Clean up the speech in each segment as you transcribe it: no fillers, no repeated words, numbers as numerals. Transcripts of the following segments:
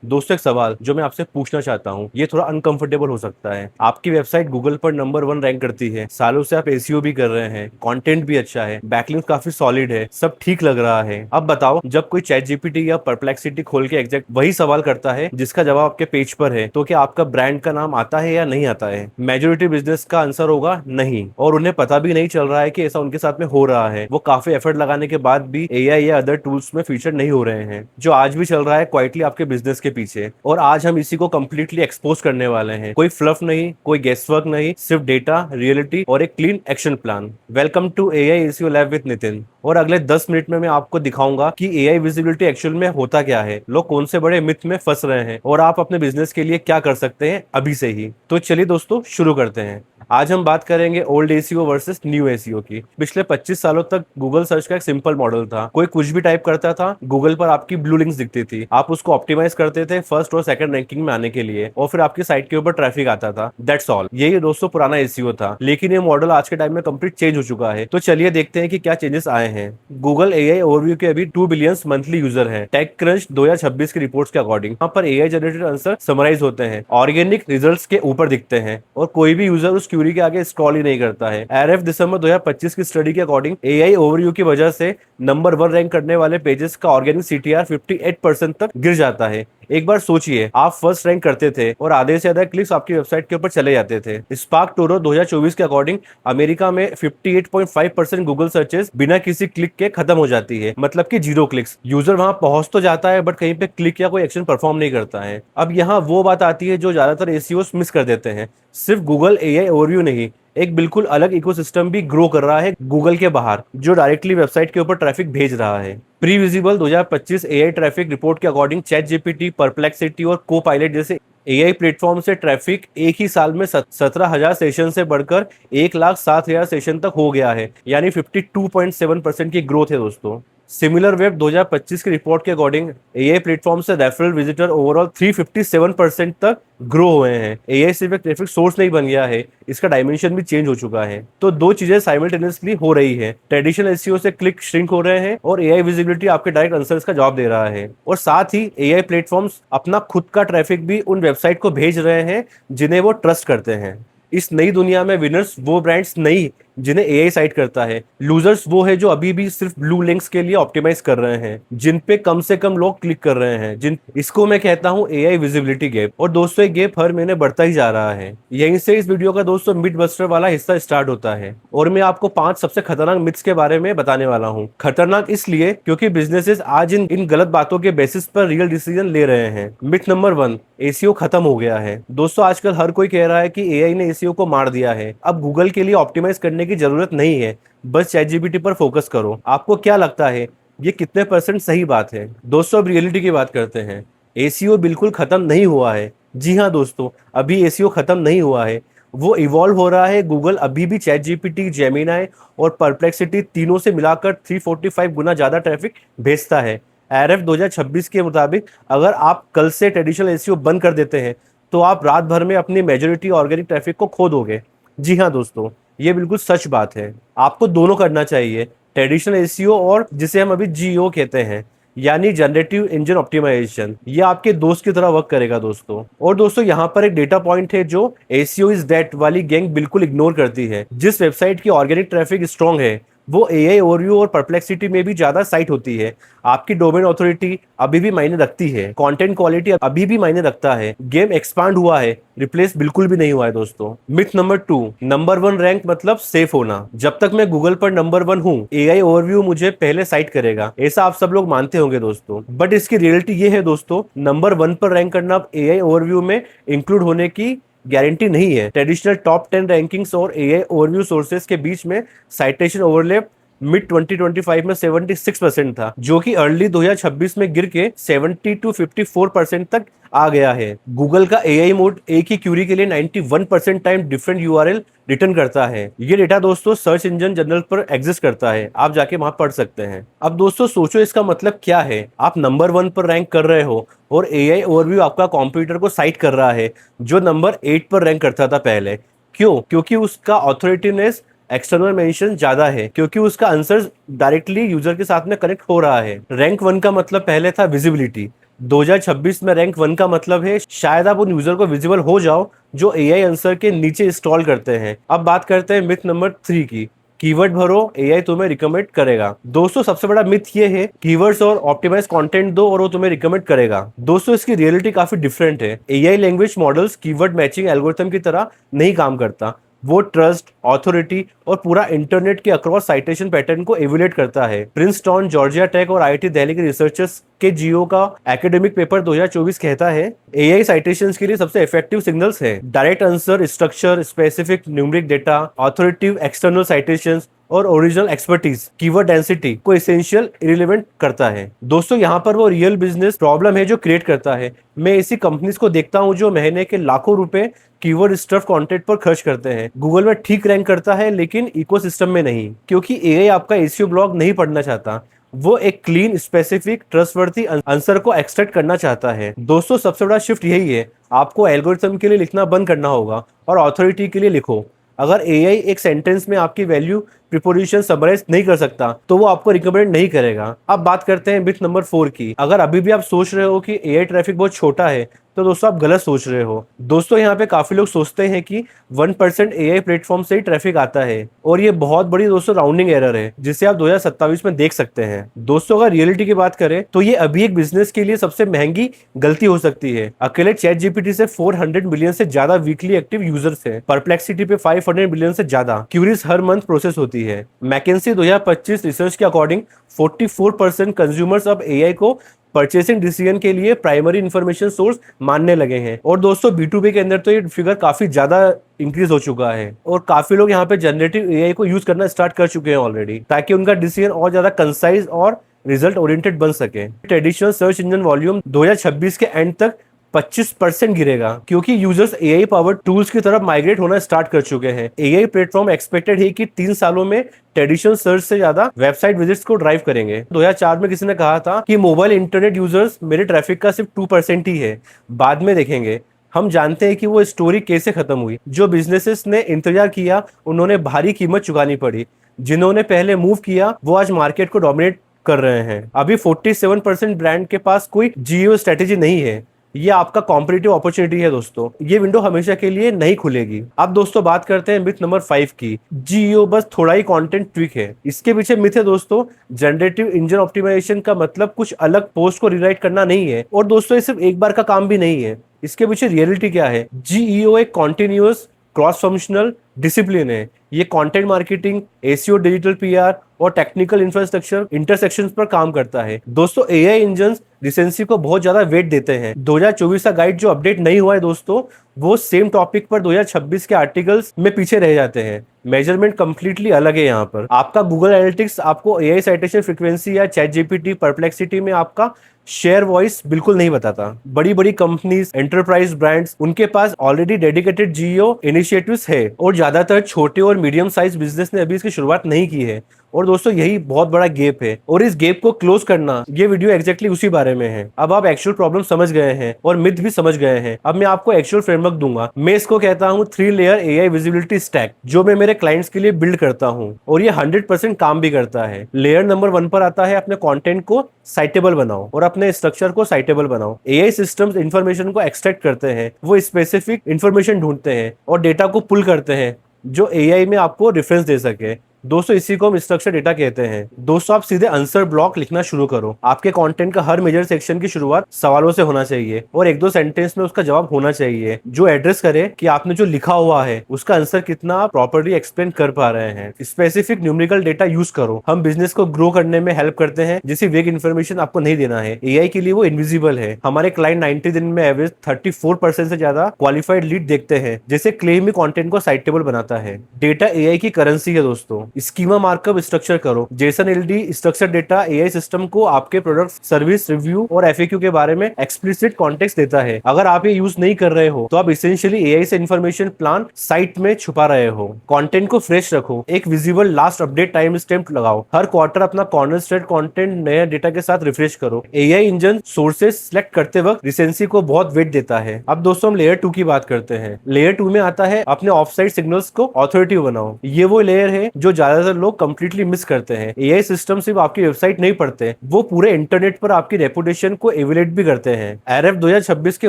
दोस्तों एक सवाल जो मैं आपसे पूछना चाहता हूँ, ये थोड़ा अनकंफर्टेबल हो सकता है। आपकी वेबसाइट गूगल पर नंबर 1 रैंक करती है, सालों से आप एसईओ भी कर रहे हैं, कंटेंट भी अच्छा है, बैकलिंक काफी सॉलिड है, सब ठीक लग रहा है। अब बताओ, जब कोई चैट जीपीटी या परप्लेक्सिटी खोल के एग्जैक्ट वही सवाल करता है जिसका जवाब आपके पेज पर है, तो क्या आपका ब्रांड का नाम आता है या नहीं आता है? मेजोरिटी बिजनेस का आंसर होगा नहीं, और उन्हें पता भी नहीं चल रहा है कि ऐसा उनके साथ में हो रहा है। वो काफी एफर्ट लगाने के बाद भी एआई या अदर टूल्स में फीचर नहीं हो रहे हैं, जो आज भी चल रहा है क्वाइटली आपके बिजनेस के पीछे। और आज हम इसी को कंप्लीटली एक्सपोज करने वाले हैं। कोई फ्लफ नहीं, कोई गेसवर्क नहीं, सिर्फ डेटा, रियलिटी और एक clean action plan. Welcome to AI SEO lab with Nitin. और अगले 10 मिनट में मैं आपको दिखाऊंगा कि एआई विजिबिलिटी एक्चुअल में होता क्या है, लोग कौन से बड़े मिथ में फंस रहे हैं, और आप अपने बिजनेस के लिए क्या कर सकते हैं अभी से ही। तो चलिए दोस्तों शुरू करते हैं। आज हम बात करेंगे old ACO versus new ACO की। पिछले 25 सालों तक गूगल सर्च का एक सिंपल मॉडल था। कोई कुछ भी टाइप करता था, गूगल पर आपकी ब्लू लिंक्स दिखती थी, आप उसको ऑप्टिमाइज करते थे फर्स्ट और सेकंड रैंकिंग में आने के लिए, और फिर आपकी साइट के ऊपर ट्रैफिक आता था। That's all. यही दोस्तों पुराना एसीओ था। लेकिन ये मॉडल आज के टाइम में कंप्लीट चेंज हो चुका है। तो चलिए देखते हैं कि क्या चेंजेस आए हैं। गूगल एआई ओवरव्यू के अभी 2 बिलियन मंथली यूजर हैं। टेक क्रंच 2026 की रिपोर्ट्स के अकॉर्डिंग यहाँ पर एआई जनरेटेड आंसर समराइज होते हैं, ऑर्गेनिक रिजल्ट्स के ऊपर दिखते हैं, और कोई भी यूजर उस क्यूरी के आगे स्क्रॉल ही नहीं करता है। आरएफ दिसंबर 2025 की स्टडी के अकॉर्डिंग एआई ओवरव्यू की वजह से नंबर 1 रैंक करने वाले पेजेस का ऑर्गेनिक सीटीआर 58% तक गिर जाता है। एक बार सोचिए, आप फर्स्ट रैंक करते थे और आधे से ज्यादा क्लिक्स आपकी वेबसाइट के ऊपर चले जाते थे। स्पार्क टोरो 2024 के अकॉर्डिंग अमेरिका में 58.5% गूगल सर्चेस बिना किसी क्लिक के खत्म हो जाती है, मतलब कि 0 क्लिक्स। यूजर वहां पहुंच तो जाता है बट कहीं पे क्लिक या कोई एक्शन परफॉर्म नहीं करता है। अब यहाँ वो बात आती है जो ज्यादातर एसीओस मिस कर देते हैं। सिर्फ गूगल एआई ओवरव्यू नहीं, एक बिल्कुल अलग इकोसिस्टम भी ग्रो कर रहा है गूगल के बाहर, जो डायरेक्टली वेबसाइट के ऊपर ट्रैफिक भेज रहा है। Pre visible 2025 AI traffic report के अकॉर्डिंग चैट जीपीटी, परप्लेक्सिटी और को पायलट जैसे एआई प्लेटफॉर्म से ट्रैफिक एक ही साल में 17,000 सेशन से बढ़कर 1,07,000 सेशन तक हो गया है, यानी 52.7% की ग्रोथ है दोस्तों। सिमिलर वेब 2025 की रिपोर्ट के अकॉर्डिंग एआई प्लेटफॉर्म से रेफरल विजिटर ओवरऑल 357% तक ग्रो हुए हैं। एआई सिर्फ एक ट्रैफिक सोर्स नहीं बन गया है, इसका डायमेंशन भी चेंज हो चुका है। तो दो चीजें साइमल्टेनियसली हो रही है। ट्रेडिशनल एसईओ से क्लिक श्रिंक हो रहे हैं और एआई विजिबिलिटी आपके डायरेक्ट आंसर्स का जवाब दे रहा है। और साथ ही एआई प्लेटफॉर्म्स अपना खुद का ट्रैफिक भी उन वेबसाइट को भेज रहे हैं जिन्हें वो ट्रस्ट करते हैं। इस नई दुनिया में विनर्स वो ब्रांड्स नहीं जिन्हें एआई साइट करता है, लूजर्स वो है जो अभी भी सिर्फ ब्लू लिंक्स के लिए ऑप्टिमाइज कर रहे हैं, जिन पे कम से कम लोग क्लिक कर रहे हैं, जिन इसको मैं कहता हूँ एआई विजिबिलिटी गैप। और दोस्तों ये गैप हर महीने बढ़ता ही जा रहा है। यहीं से इस वीडियो का दोस्तों मिड बस्टर वाला हिस्सा स्टार्ट होता है, और मैं आपको 5 सबसे खतरनाक मिथ्स के बारे में बताने वाला हूँ। खतरनाक इसलिए क्योंकि बिजनेसेस आज इन गलत बातों के बेसिस पर रियल डिसीजन ले रहे हैं। मिथ नंबर 1, एसीओ खत्म हो गया है। दोस्तों आजकल हर कोई कह रहा है कि एआई ने एसीओ को मार दिया है, अब गूगल के लिए ऑप्टिमाइज करने की जरूरत नहीं है, बस चैट जीपीटी पर फोकस करो। आपको क्या लगता है ये कितने परसेंट सही बात है? दोस्तों अब रियलिटी की बात करते हैं। एसीओ बिल्कुल खत्म नहीं हुआ है। जी हाँ दोस्तों, अभी एसीओ खत्म नहीं हुआ है, वो इवॉल्व हो रहा है। गूगल अभी भी चैट जीपीटी, जेमिनाई और परप्लेक्सिटी तीनों से मिलाकर 345 गुना ज्यादा ट्रैफिक भेजता है। आरएफ 2026 के मुताबिक अगर आप कल से ट्रेडिशनल एसईओ बंद कर देते हैं तो आप रात भर में अपनी मेजोरिटी ऑर्गेनिक ट्रैफिक को खो दोगे। जी हाँ दोस्तों, ये बिल्कुल सच बात है। आपको दोनों करना चाहिए, ट्रेडिशनल एसईओ और जिसे हम अभी जीओ कहते हैं, यानी जनरेटिव इंजन ऑप्टिमाइजेशन। ये आपके दोस्त की तरह वर्क करेगा दोस्तों। और दोस्तों यहाँ पर एक डेटा पॉइंट है जो एसईओ इज डेट वाली गैंग बिल्कुल इग्नोर करती है। जिस वेबसाइट की ऑर्गेनिक ट्रैफिक स्ट्रांग है वो एआई ओवरव्यू और परप्लेक्सिटी में भी ज्यादा साइट होती है। आपकी डोमेन अथॉरिटी अभी भी मायने रखती है, कंटेंट क्वालिटी अभी भी मायने रखता है। गेम एक्सपांड हुआ है, रिप्लेस बिल्कुल भी नहीं हुआ है दोस्तों। मिथ नंबर 2, नंबर 1 रैंक मतलब सेफ होना। जब तक मैं गूगल पर नंबर 1 हूँ, एआई ओवरव्यू मुझे पहले साइट करेगा, ऐसा आप सब लोग मानते होंगे दोस्तों। बट इसकी रियलिटी ये है दोस्तों, नंबर 1 पर रैंक करना एआई ओवरव्यू में इंक्लूड होने की गारंटी नहीं है। ट्रेडिशनल टॉप 10 रैंकिंग्स और एआई ओवरव्यू सोर्सेस के बीच में साइटेशन ओवरलैप मिड 2025 में 76% था, जो कि अर्ली 2026 में गिर के 70 to 54% तक आ गया है। गूगल का एआई मोड एक ही क्यूरी के लिए 91% टाइम डिफरेंट यूआरएल रिटर्न करता है। ये डेटा दोस्तों सर्च इंजन जनरल पर एग्जिस्ट करता है, आप जाके वहां पढ़ सकते हैं। अब दोस्तों सोचो इसका मतलब क्या है। आप नंबर 1 पर रैंक कर रहे हो और एआई ओवरव्यू आपका कंप्यूटर को साइट कर रहा है जो नंबर 8 पर रैंक करता था पहले। क्यों? क्योंकि उसका ऑथोरिटीनेस, एक्सटर्नल मेंशन ज्यादा है, क्योंकि उसका आंसर डायरेक्टली यूजर के साथ में कनेक्ट हो रहा है। रैंक 1 का मतलब पहले था विजिबिलिटी, 2026 में रैंक 1 का मतलब है शायद आप उन यूजर को विजिबल हो जाओ जो एआई आंसर के नीचे इंस्टॉल करते हैं। अब बात करते हैं मिथ नंबर 3 की। कीवर्ड भरो, एआई तुम्हें रिकमेंड करेगा। दोस्तों सबसे बड़ा मिथ ये है कीवर्ड्स और ऑप्टिमाइज कंटेंट दो और वो तुम्हें रिकमेंड करेगा। दोस्तों इसकी रियलिटी काफी डिफरेंट है। AI language models keyword matching algorithm की तरह नहीं काम करता। वो ट्रस्ट, ऑथोरिटी और पूरा इंटरनेट के अक्रॉस साइटेशन पैटर्न को एवेल्युएट करता है। प्रिंसटन, जॉर्जिया टेक और आईआईटी दिल्ली के रिसर्चर्स के जियो का एकेडमिक पेपर 2024 कहता है एआई साइटेशंस के लिए सबसे इफेक्टिव सिग्नल्स है direct answer, structure, specific numeric data, authoritative external citations और ओरिजिनल एक्सपर्टीज। कीवर्ड डेंसिटी को एसेंशियल इरिलेवेंट करता है। दोस्तों यहाँ पर वो रियल बिजनेस प्रॉब्लम है जो क्रिएट करता है। मैं ऐसी कंपनीज को देखता हूँ जो महीने के लाखों रुपए कीवर्ड स्टफ कंटेंट पर खर्च करते हैं। गूगल में ठीक रैंक करता है लेकिन इकोसिस्टम में नहीं, क्योंकि एआई आपका एसईओ ब्लॉग नहीं पढ़ना चाहता। वो एक क्लीन, स्पेसिफिक, ट्रस्टवर्दी आंसर को एक्सट्रैक्ट करना चाहता है। दोस्तों सबसे बड़ा शिफ्ट यही है, आपको एल्गोरिथम के लिए लिखना बंद करना होगा और अथॉरिटी के लिए लिखो। अगर एआई एक सेंटेंस में आपकी वैल्यू प्रिपोजिशन समराइज नहीं कर सकता तो वो आपको रिकमेंड नहीं करेगा। अब बात करते हैं मिथ नंबर 4 की। अगर अभी भी आप सोच रहे हो कि एआई ट्रैफिक बहुत छोटा है तो दोस्तों आप गलत सोच रहे हो। दोस्तों यहाँ पे काफी लोग सोचते हैं कि 1% एआई प्लेटफॉर्म से ही ट्रैफिक आता है और ये बहुत बड़ी दोस्तों राउंडिंग एरर है जिसे आप 2027 में देख सकते हैं। दोस्तों अगर रियलिटी की बात करें तो ये अभी एक बिजनेस के लिए सबसे महंगी गलती हो सकती है। अकेले चैट जीपीटी से 400 मिलियन से ज्यादा वीकली एक्टिव यूजर्स हैं। परप्लेक्सिटी पे 500 मिलियन से ज्यादा क्यूरीज हर मंथ प्रोसेस होती है। मैकेंसी 2025 रिसर्च के अकॉर्डिंग 44% कंज्यूमर्स अब एआई को परचेसिंग डिसीजन के लिए प्राइमरी इंफॉर्मेशन सोर्स मानने लगे हैं। और दोस्तों B2B के अंदर तो ये फिगर काफी ज्यादा इंक्रीज हो चुका है और काफी लोग यहाँ पे जनरेटिव एआई को यूज करना स्टार्ट कर चुके हैं ऑलरेडी, ताकि उनका डिसीजन और ज्यादा कंसाइज और रिजल्ट ओरिएंटेड बन सके। ट्रेडिशनल सर्च इंजन वॉल्यूम 2026 के एंड तक 25% गिरेगा, क्योंकि यूजर्स एआई पावर्ड टूल्स की तरफ माइग्रेट होना स्टार्ट कर चुके हैं। एआई प्लेटफॉर्म एक्सपेक्टेड है कि 3 सालों में ट्रेडिशनल सर्च से ज्यादा वेबसाइट विजिट्स को ड्राइव करेंगे। 2004 में किसी ने कहा था कि मोबाइल इंटरनेट यूजर्स मेरे ट्रैफिक का सिर्फ 2% ही है, बाद में देखेंगे। हम जानते हैं कि वो स्टोरी कैसे खत्म हुई। जो बिजनेसेस ने इंतजार किया उन्होंने भारी कीमत चुकानी पड़ी। जिन्होंने पहले मूव किया वो आज मार्केट को डोमिनेट कर रहे हैं। अभी 47% ब्रांड के पास कोई जीओ स्ट्रेटेजी नहीं है। ये आपका कॉम्पिटिटिव अपॉर्चुनिटी है दोस्तों, ये विंडो हमेशा के लिए नहीं खुलेगी। अब दोस्तों बात करते हैं मिथ नंबर 5 की। जीईओ बस थोड़ा ही कंटेंट ट्विक है। इसके पीछे मिथ है दोस्तों, जनरेटिव इंजन ऑप्टिमाइजेशन का मतलब कुछ अलग पोस्ट को रिराइट करना नहीं है। और दोस्तों ये सिर्फ एक बार का काम भी नहीं है। इसके पीछे रियलिटी क्या है? जीईओ एक कॉन्टिन्यूअस क्रॉस फंक्शनल डिसिप्लिन है। ये content marketing, SEO, digital PR और टेक्निकल इंफ्रास्ट्रक्चर इंटरसेक्शंस पर काम करता है। दोस्तों एआई इंजन्स रिसेंसी को बहुत ज्यादा वेट देते हैं। 2024 का गाइड जो अपडेट नहीं हुआ है दोस्तों, वो सेम टॉपिक पर 2026 के आर्टिकल्स में पीछे रह जाते हैं। मेजरमेंट कंप्लीटली अलग है। यहाँ पर आपका गूगल एनालिटिक्स आपको एआई साइटेशन फ्रीक्वेंसी या चैट जीपीटी, परप्लेक्सिटी में आपका शेयर वॉइस बिल्कुल नहीं बताता। बड़ी बड़ी कंपनीज, एंटरप्राइज ब्रांड्स, उनके पास ऑलरेडी डेडिकेटेड जीओ इनिशिएटिव्स है और ज्यादातर छोटे और मीडियम साइज बिजनेस ने अभी इसकी शुरुआत नहीं की है। और दोस्तों यही बहुत बड़ा गैप है और इस गैप को क्लोज करना, ये वीडियो एग्जैक्टली उसी बारे में है। अब आप एक्चुअल प्रॉब्लम समझ गए हैं और मिथ भी समझ गए हैं। अब मैं आपको एक्चुअल फ्रेमवर्क दूंगा। मैं इसको कहता हूँ 3 लेयर एआई विजिबिलिटी स्टैक, जो मैं मेरे क्लाइंट्स के लिए बिल्ड करता हूँ और ये 100% काम भी करता है। लेयर नंबर 1 पर आता है अपने कंटेंट को साइटेबल बनाओ और अपने स्ट्रक्चर को साइटेबल बनाओ। एआई सिस्टम्स इंफॉर्मेशन को एक्सट्रैक्ट करते हैं, वो स्पेसिफिक इंफॉर्मेशन ढूंढते हैं और डेटा को पुल करते हैं जो एआई में आपको रेफरेंस दे सके। दोस्तों इसी को हम स्ट्रक्चर डेटा कहते हैं। दोस्तों आप सीधे आंसर ब्लॉक लिखना शुरू करो। आपके कंटेंट का हर मेजर सेक्शन की शुरुआत सवालों से होना चाहिए और 1-2 सेंटेंस में उसका जवाब होना चाहिए जो एड्रेस करे कि आपने जो लिखा हुआ है उसका आंसर कितना आप प्रॉपर्ली एक्सप्लेन कर पा रहे हैं। स्पेसिफिक न्यूमेरिकल डेटा यूज करो। हम बिजनेस को ग्रो करने में हेल्प करते हैं, जिसे वेग इन्फॉर्मेशन आपको नहीं देना है। एआई के लिए वो इनविजिबल है। हमारे क्लाइंट 90 दिन में एवरेज 34% से ज्यादा क्वालिफाइड लीड देखते हैं, जिसे क्लेम में कंटेंट को साइटेबल बनाता है। डेटा एआई की करेंसी है दोस्तों। स्कीमा मार्कअप स्ट्रक्चर करो। JSON LD structure data AI system को आपके प्रोडक्ट, सर्विस, रिव्यू और एफएक्यू के बारे में एक्सप्लिसिट कॉन्टेक्स्ट देता है। अगर आप ये यूज नहीं कर रहे हो तो आप इसेंशियली एआई से इंफॉर्मेशन प्लान साइट में छुपा रहे हो। कंटेंट को फ्रेश रखो। एक visible last update time stamp लगाओ। हर क्वार्टर अपना कॉर्नर स्टेट कंटेंट नए डेटा के साथ रिफ्रेश करो। एआई इंजन सोर्सेस सिलेक्ट करते वक्त रिसेंसी को बहुत वेट देता है। अब दोस्तों हम लेयर 2 की बात करते हैं। लेयर 2 में आता है अपने ऑफ साइट सिग्नल्स को ऑथोरिटी बनाओ। ये वो लेयर है जो ज्यादातर लोग कंप्लीटली मिस करते हैं। एआई सिस्टम सिर्फ आपकी वेबसाइट नहीं पढ़ते, वो पूरे इंटरनेट पर आपकी रेपुटेशन को एवेल्युएट भी करते हैं। एरएफ 2026 के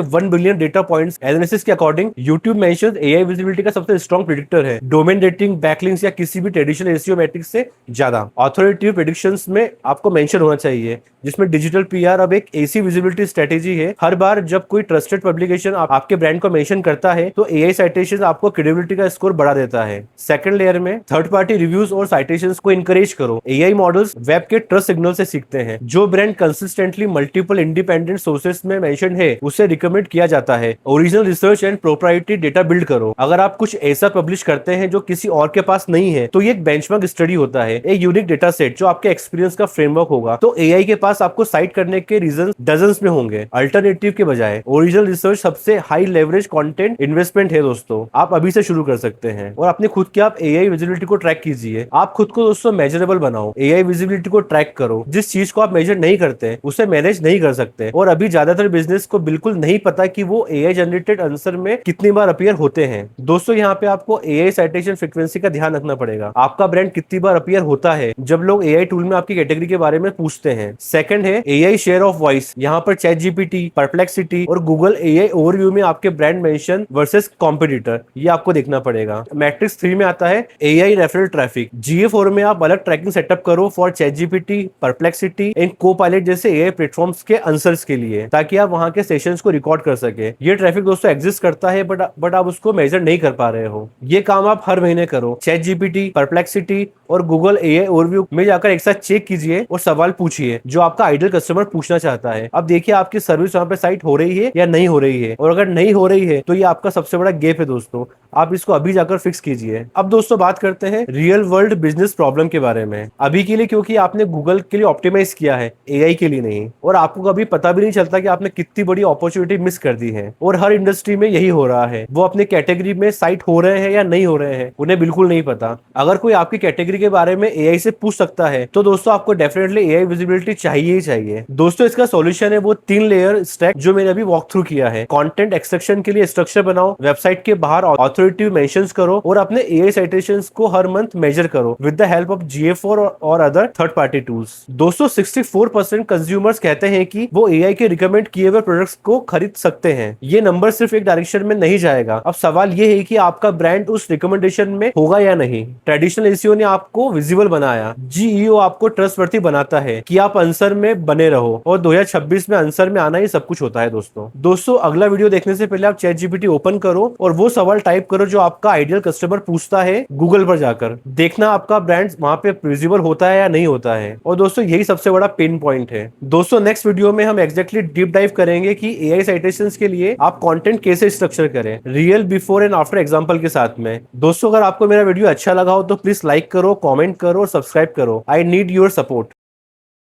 1 बिलियन डेटा पॉइंट्स एनालिसिस के according YouTube mentions AI visibility का सबसे स्ट्रॉन्ग प्रेडिक्टर है, डोमेन रेटिंग, बैकलिंक्स या किसी भी ट्रेडिशनल एसईओ मैट्रिक्स से ज्यादा। ऑथोरिटेटिव प्रेडिक्शंस में आपको मेंशन होना चाहिए, जिसमें डिजिटल पीआर अब एक ऐसी विजिबिलिटी स्ट्रेटेजी है। हर बार जब कोई ट्रस्टेड पब्लिकेशन आपके ब्रांड को मेंशन करता है तो एआई साइटेशन आपको क्रेडिबिलिटी का स्कोर बढ़ा देता है। सेकंड लेयर में थर्ड पार्टी रिव्यूज और साइटेशंस को इनकरेज करो। एआई मॉडल्स वेब के ट्रस्ट सिग्नल से सीखते हैं। जो brand consistently multiple independent sources में मेंशन है उसे रिकमेंड किया जाता है। Original research and proprietary data build करो। अगर आप कुछ ऐसा पब्लिश करते हैं जो किसी और के पास नहीं है तो ये एक बेंचमार्क स्टडी होता है, एक यूनिक डेटा सेट जो आपके एक्सपीरियंस का फ्रेमवर्क होगा। तो एआई के पास आपको साइट करने के रीजन डजन्स में होंगे अल्टरनेटिव के बजाय। ओरिजिनल रिसर्च सबसे हाई लेवरेज कंटेंट इन्वेस्टमेंट है दोस्तों, आप अभी से शुरू कर सकते हैं। और अपनी खुद की आप एआई विजिबिलिटी को ट्रैक कीजिए। आप खुद को दोस्तों मेजरेबल बनाओ, एआई विजिबिलिटी को ट्रैक करो। जिस चीज को आप मेजर नहीं करते उसे मैनेज नहीं कर सकते। और अभी ज्यादातर बिजनेस को बिल्कुल नहीं पता कि वो एआई जनरेटेड आंसर में कितनी बार अपीयर होते हैं। दोस्तों यहाँ पे आपको एआई साइटेशन फ्रीक्वेंसी का ध्यान रखना पड़ेगा। आपका ब्रांड कितनी बार अपीयर होता है जब लोग एआई टूल में आपकी कैटेगरी के बारे में पूछते हैं। सेकंड है एआई शेयर ऑफ वॉइस। यहाँ पर चैट जीपीटी, परप्लेक्सिटी और गूगल एआई ओवरव्यू में आपके ब्रांड मेंशन वर्सेस कॉम्पिटिटर, ये आपको देखना पड़ेगा। मैट्रिक्स 3 में आता है एआई रेफरल ट्रैफिक। GA4 में आप अलग ट्रैकिंग सेटअप करो for chat GPT, perplexity and Copilot जैसे एआई प्लेटफॉर्म्स के आंसर्स के लिए, ताकि आप वहां के सेशंस को रिकॉर्ड कर सके। ये ट्रैफिक दोस्तों एग्जिस्ट करता है बट आप उसको मेजर नहीं कर पा रहे हो। ये काम आप हर महीने करो। चैट जीपीटी, परप्लेक्सिटी और गूगल एआई ओवरव्यू में जाकर एक साथ चेक कीजिए और सवाल पूछिए जो आपका आइडियल कस्टमर पूछना चाहता है। अब देखिए आपकी सर्विस वहां पे साइट हो रही है या नहीं हो रही है, और अगर नहीं हो रही है तो ये आपका सबसे बड़ा गैप है दोस्तों। आप इसको अभी जाकर फिक्स कीजिए। अब दोस्तों बात करते हैं रियल वर्ल्ड बिजनेस प्रॉब्लम के बारे में। अभी के लिए क्योंकि आपने गूगल के लिए ऑप्टिमाइज किया है, एआई के लिए नहीं, और आपको कभी पता भी नहीं चलता कि आपने कितनी बड़ी अपॉर्चुनिटी मिस कर दी है। और हर इंडस्ट्री में यही हो रहा है। वो अपने कैटेगरी में साइट हो रहे हैं या नहीं हो रहे हैं उन्हें बिल्कुल नहीं पता। अगर कोई आपकी कैटेगरी के बारे में एआई से पूछ सकता है तो दोस्तों आपको डेफिनेटली एआई विजिबिलिटी चाहिए ही चाहिए। दोस्तों इसका सॉल्यूशन है वो 3 लेयर स्टैक जो मैंने अभी वॉक थ्रू किया है। कंटेंट एक्सट्रैक्शन के लिए स्ट्रक्चर बनाओ, वेबसाइट के बाहर ऑथोरिटेटिव मेंशंस करो और अपने एआई साइटेशंस को हर मंथ मेजर करो with the help of GA4 और अदर थर्ड पार्टी टूल्स। दोस्तों 64% कंज्यूमर्स कहते हैं कि वो एआई के रिकमेंड किए हुए प्रोडक्ट्स को खरीद सकते हैं। ये नंबर सिर्फ एक डायरेक्शन में नहीं जाएगा। अब सवाल ये है कि आपका ब्रांड उस रिकमेंडेशन में होगा या नहीं। ट्रेडिशनल एसईओ ने आपको विजिबल बनाया, जीईओ आपको ट्रस्टवर्दी बनाता है कि आप आंसर में बने रहो, और 2026 में आंसर में आना ही सब कुछ होता है दोस्तों अगला वीडियो देखने से पहले आप चैट जीपीटी ओपन करो और वो सवाल टाइप करो जो आपका आइडियल कस्टमर पूछता है गूगल पर जाकर। देखना आपका ब्रांड वहां पे विजिबल होता है या नहीं होता है। और दोस्तों यही सबसे बड़ा पेन पॉइंट है। दोस्तों नेक्स्ट वीडियो में हम एग्जैक्टली डीप डाइव करेंगे कि एआई साइटेशंस के लिए आप कंटेंट कैसे स्ट्रक्चर करें, real before and after example के साथ में। दोस्तों अगर आपको मेरा वीडियो अच्छा लगा हो तो प्लीज लाइक करो, कमेंट करो और सब्सक्राइब करो। I need your support.